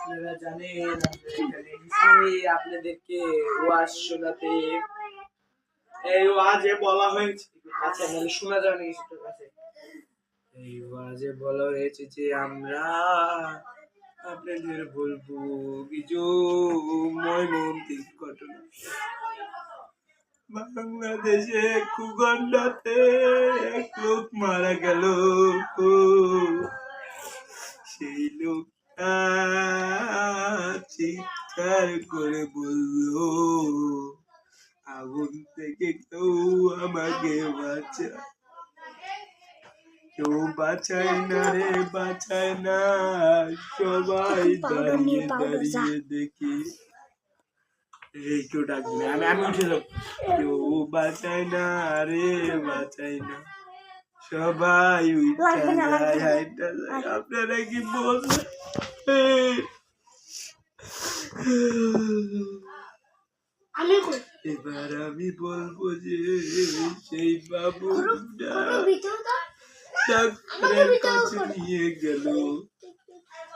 আপনারা জানেন এখানে এসেছি আপনাদেরকে ওয়াজ শোনাতে। এই ওয়াজে বলা হয়েছে, কাছে মানে শোনা যায় না কিছুটার কাছে। এই ওয়াজে বলা হয়েছে যে আমরা আপনাদের বলবো কিছু মর্মান্তিক ঘটনা। বাংলাদেশে কুগন্ডাতে এক লোক মারা গেল। সেই লোকটা চিৎকার করে বলল, আগুন থেকে কেউ আমাকে বাঁচা। কেউ বাঁচায় না রে, বাঁচায় না। সবাই দাঁড়িয়ে দাঁড়িয়ে দেখি। এই কেউ ডাকবে, আমি উঠে যাবো। কেউ বাঁচায় না রে, বাঁচায় না। সবাই আপনারা কি বলবেন? এবার আমি বলবো যে সেই বাবুটা ডাক্তারের কাছে নিয়ে গেল।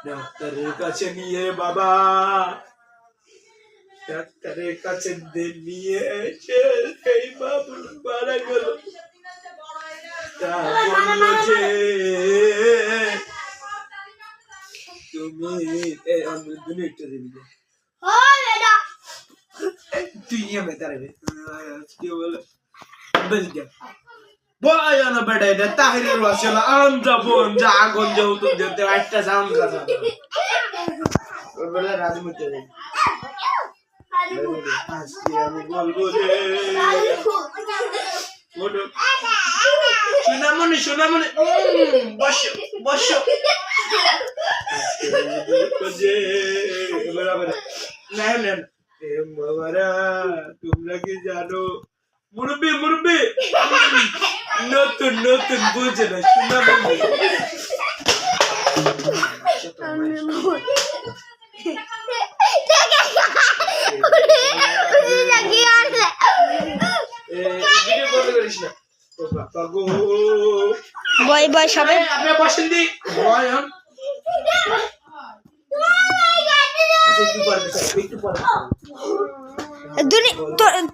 ডাক্তারের কাছে নিয়ে বাবা ডাক্তারের কাছে নিয়ে এসে সেই বাবু মারা গেল। তা বললো যে তুমি দুনিয়াটা দিবি তুই আমি দাঁড়াবে কি বলে বেলটা বয়ান বেটা এটা তাহিরের বাসা না আমরা বোন যা আগুন যেহেতু যেতে একটা জাম কাটা ওর বেলা রাজমুতে দেয়। আজকে আমি বলবো যে সোনামণি সোনামণি বসো বসো। তোমরা কি জানো মুরব্বী মুরব্বী নতুন নতুন বুঝে না সোনামণি। বয় বয় সবাই আপনি বসেন দি বয় হন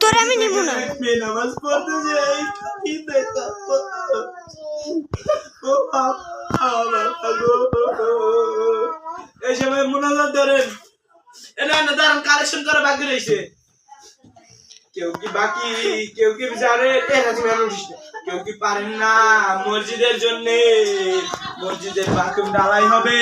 তোর আমি নিব না। নামাজ পড়তে যাই এই সময় মোনাজাত ধরেন এটা না দাঁড়ান কালেকশন করা বাকি রয়েছে। কেউ কি বাকি কেউ কি জানে কেউ কি পারেন না মসজিদের জন্য মসজিদের বাথরুম ঢালাই হবে।